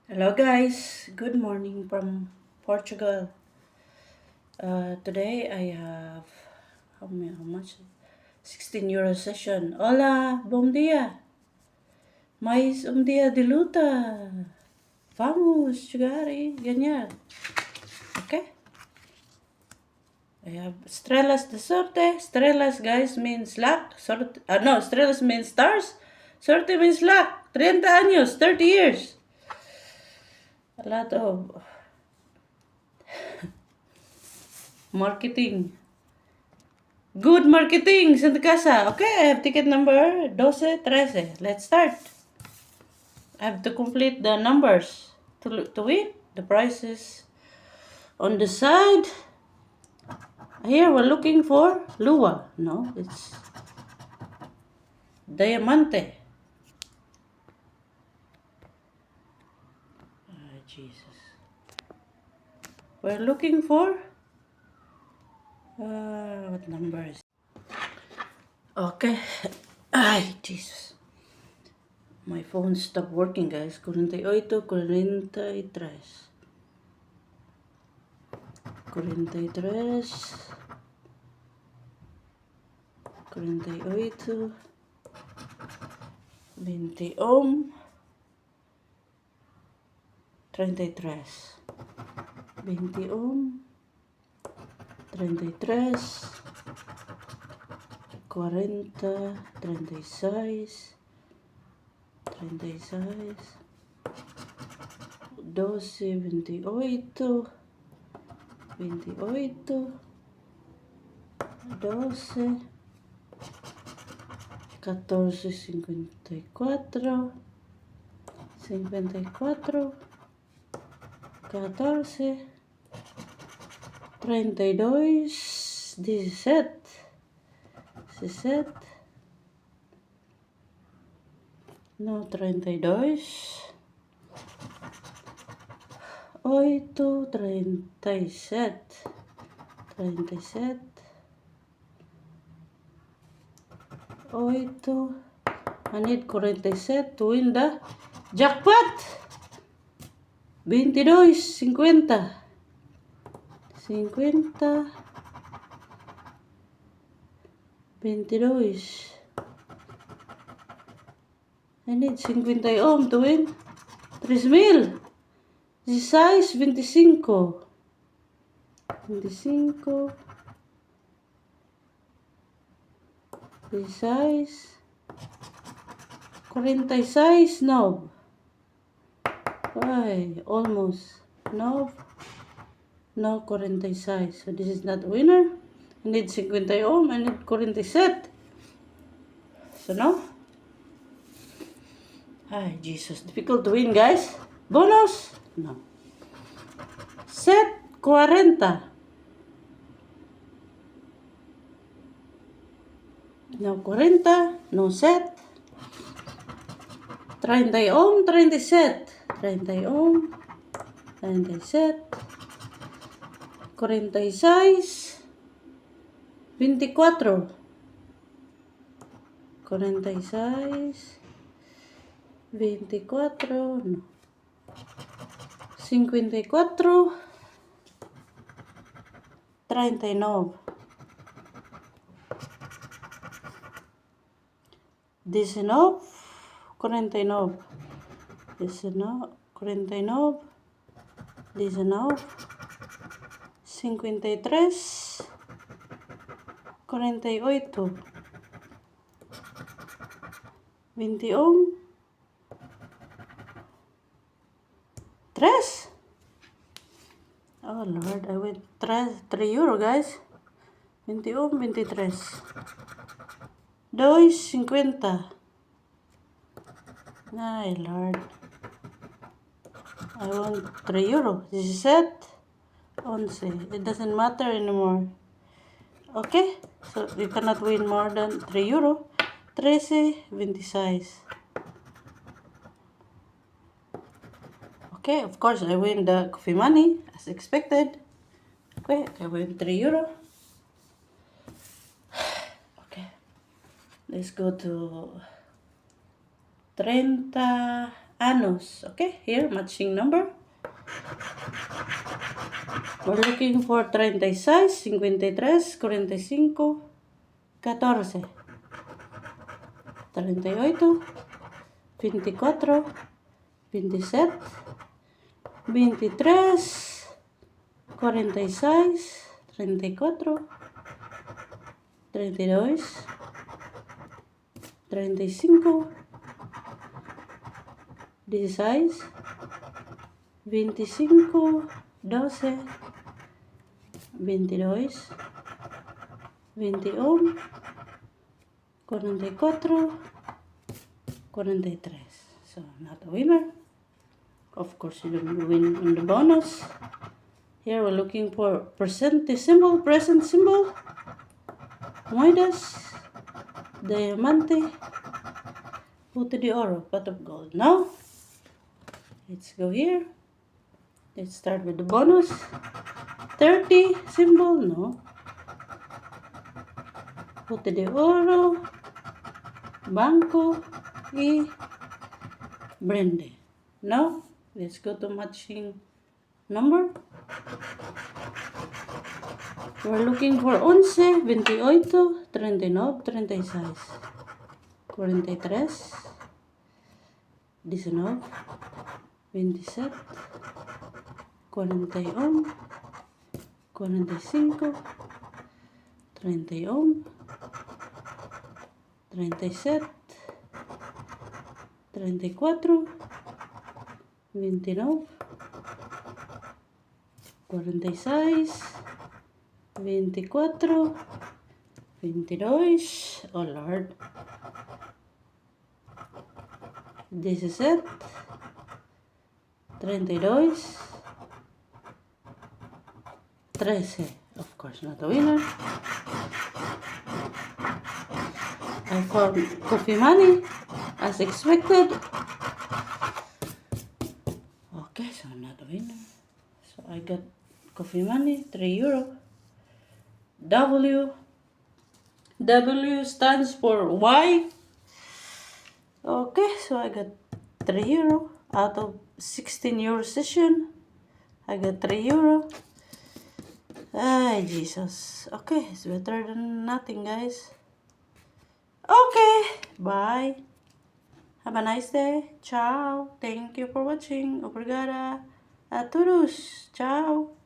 Hello guys, good morning from Portugal. Today I have how much? 16 euro session. Hola, bom dia. Mais dia de luta. Vamos chegar e ganhar. Okay? I have estrelas de sorte. Estrelas guys means luck. Sorte, no, estrelas means stars. Sorte means luck. 30 años, 30 years. A lot of marketing. Good marketing, Santa Casa. Okay, I have ticket number 12-13. Let's start. I have to complete the numbers to win. The prices on the side. Here we're looking for Lua. No, it's Diamante. Jesus. We're looking for what numbers? Okay. Ay, Jesus. My phone stopped working, guys. 48, 43. 43, 48, 21, 33. 21, 33, 40, 36, 36, 12, 28, 28, 12, 14, 54, 54, 14, 32, 17, 17, no, 32, 8, 37, 37, 8, I need 47 to win the jackpot. 22, 50, 50, 22. I need 50 ohm to win 3,000. 16, 25, 25, 16, 46, no. Ay, almost. No. No, 46. So this is not a winner. I need 50 ohm. I need 47. So no. Ay, Jesus. Difficult to win, guys. Bonus? No. Set 40. No 40. No set. 30 ohm, 37. 30 ohm, 37. 46. 24. 46. 24. No. 54. 39. 19. 49. 19. 49. 19. 53. 48. 21. 3. Oh Lord, I went 3 euro, guys. 21, 23. 2, 50. Ay, Lord. I want 3 euro. This is it. 11. It doesn't matter anymore. Okay? So, you cannot win more than 3 euro. 13, 26. Okay, of course, I win the coffee money as expected. Okay, I win 3 euro. Okay, let's go to 30 anos. Okay, here, matching number. We're looking for 36, 53, 45, 14, 38, 24, 27, 23, 46, 34, 32, 35, 16, 25, 12, 22, 21, 44, 43. So, not a winner. Of course, you don't win on the bonus. Here we're looking for present symbol, moedas, diamante, puto de oro, pot of gold. Now, let's go here. Let's start with the bonus. 30 symbol, no. Puto de oro, banco, y brinde. Now, let's go to matching number. We're looking for 11, 28, 39, 36, 43, 19, 27, 41, 45, 31, 37, 34, 29, 46, 24, 22, oh Lord, 17, 32, 13. Of course, not a winner. I found coffee money as expected. Okay, so I'm not a winner. So I got coffee money, 3 euro. W stands for Y. Okay, so I got 3 euro out of 16 euro session. I got 3 euro. Ay, Jesus. Okay, it's better than nothing, guys. Okay, bye. Have a nice day. Ciao. Thank you for watching. Obrigada a todos. Ciao.